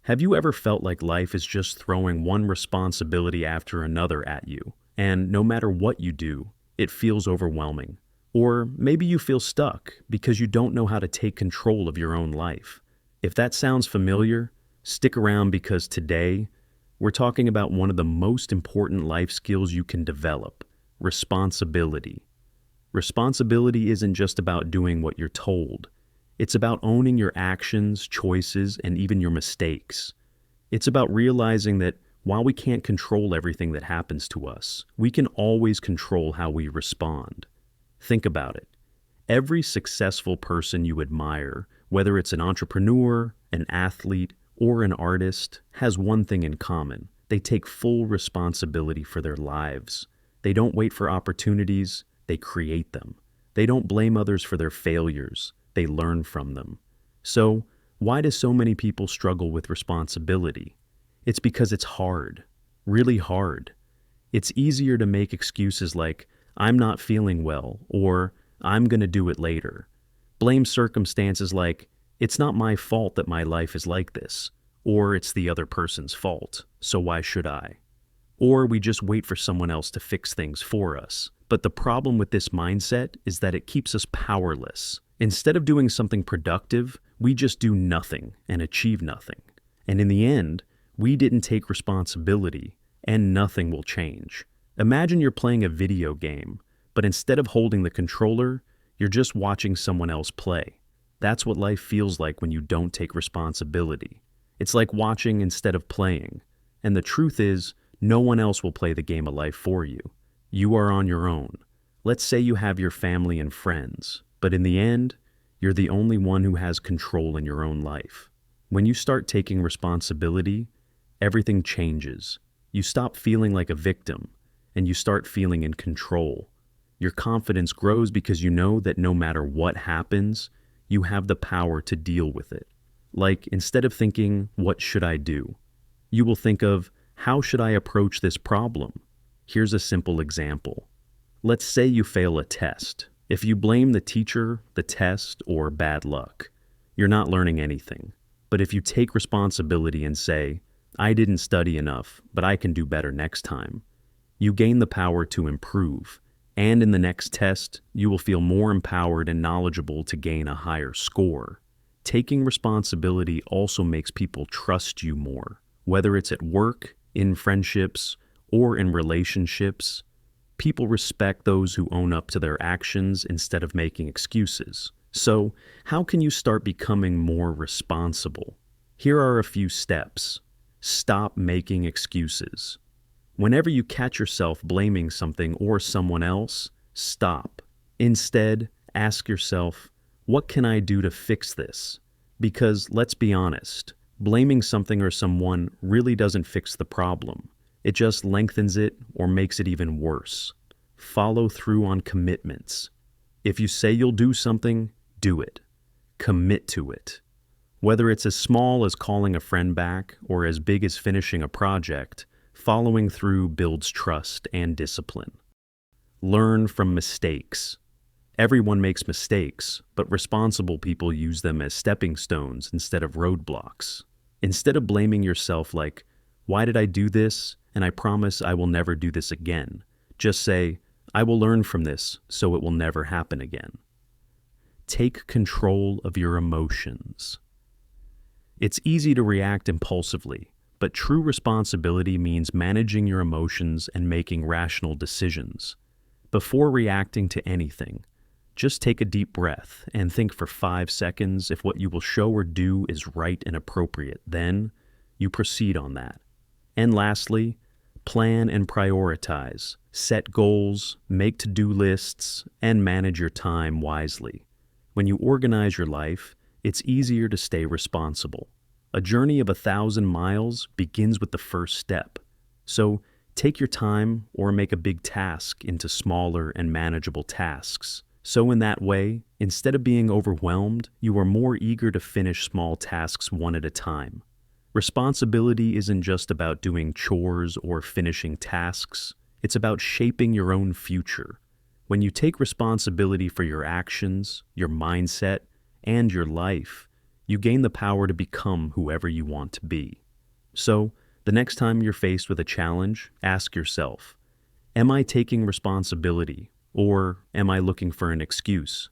Have you ever felt like life is just throwing one responsibility after another at you, and no matter what you do, it feels overwhelming? Or maybe you feel stuck because you don't know how to take control of your own life. If that sounds familiar, stick around because today we're talking about one of the most important life skills you can develop: responsibility. Responsibility isn't just about doing what you're told. It's about owning your actions, choices, and even your mistakes. It's about realizing that while we can't control everything that happens to us, we can always control how we respond. Think about it. Every successful person you admire, whether it's an entrepreneur, an athlete, or an artist, has one thing in common. They take full responsibility for their lives. They don't wait for opportunities, they create them. They don't blame others for their failures. They learn from them. So, why do so many people struggle with responsibility? It's because it's hard, really hard. It's easier to make excuses like, "I'm not feeling well," or "I'm going to do it later." Blame circumstances like, "It's not my fault that my life is like this," or "It's the other person's fault, so why should I?" Or we just wait for someone else to fix things for us. But the problem with this mindset is that it keeps us powerless. Instead of doing something productive, we just do nothing and achieve nothing. And in the end, we didn't take responsibility, and nothing will change. Imagine you're playing a video game, but instead of holding the controller, you're just watching someone else play. That's what life feels like when you don't take responsibility. It's like watching instead of playing. And the truth is, no one else will play the game of life for you. You are on your own. Let's say you have your family and friends, but in the end, you're the only one who has control in your own life. When you start taking responsibility, everything changes. You stop feeling like a victim, and you start feeling in control. Your confidence grows because you know that no matter what happens, you have the power to deal with it. Like, instead of thinking, "What should I do?" you will think of, "How should I approach this problem?" Here's a simple example. Let's say you fail a test. If you blame the teacher, the test, or bad luck, you're not learning anything. But if you take responsibility and say, "I didn't study enough, but I can do better next time," you gain the power to improve. And in the next test, you will feel more empowered and knowledgeable to gain a higher score. Taking responsibility also makes people trust you more, whether it's at work, in friendships, or in relationships. People respect those who own up to their actions instead of making excuses. So, how can you start becoming more responsible? Here are a few steps. Stop making excuses. Whenever you catch yourself blaming something or someone else, stop. Instead, ask yourself, "What can I do to fix this?" Because, let's be honest, blaming something or someone really doesn't fix the problem. It just lengthens it or makes it even worse. Follow through on commitments. If you say you'll do something, do it. Commit to it. Whether it's as small as calling a friend back or as big as finishing a project, following through builds trust and discipline. Learn from mistakes. Everyone makes mistakes, but responsible people use them as stepping stones instead of roadblocks. Instead of blaming yourself like, "Why did I do this? And I promise I will never do this again," just say, "I will learn from this so it will never happen again." Take control of your emotions. It's easy to react impulsively, but true responsibility means managing your emotions and making rational decisions. Before reacting to anything, just take a deep breath and think for 5 seconds if what you will show or do is right and appropriate. Then, you proceed on that. And lastly, plan and prioritize. Set goals, make to-do lists, and manage your time wisely. When you organize your life, it's easier to stay responsible. A journey of 1,000 miles begins with the first step. So take your time or make a big task into smaller and manageable tasks. So in that way, instead of being overwhelmed, you are more eager to finish small tasks one at a time. Responsibility isn't just about doing chores or finishing tasks. It's about shaping your own future. When you take responsibility for your actions, your mindset, and your life, You gain the power to become whoever you want to be. So, the next time you're faced with a challenge, ask yourself, am I taking responsibility or am I looking for an excuse?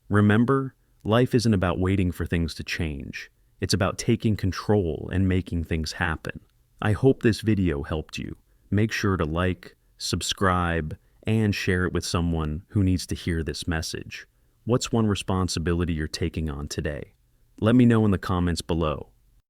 Remember, life isn't about waiting for things to change. It's about taking control and making things happen. I hope this video helped you. Make sure to like, subscribe, and share it with someone who needs to hear this message. What's one responsibility you're taking on today? Let me know in the comments below.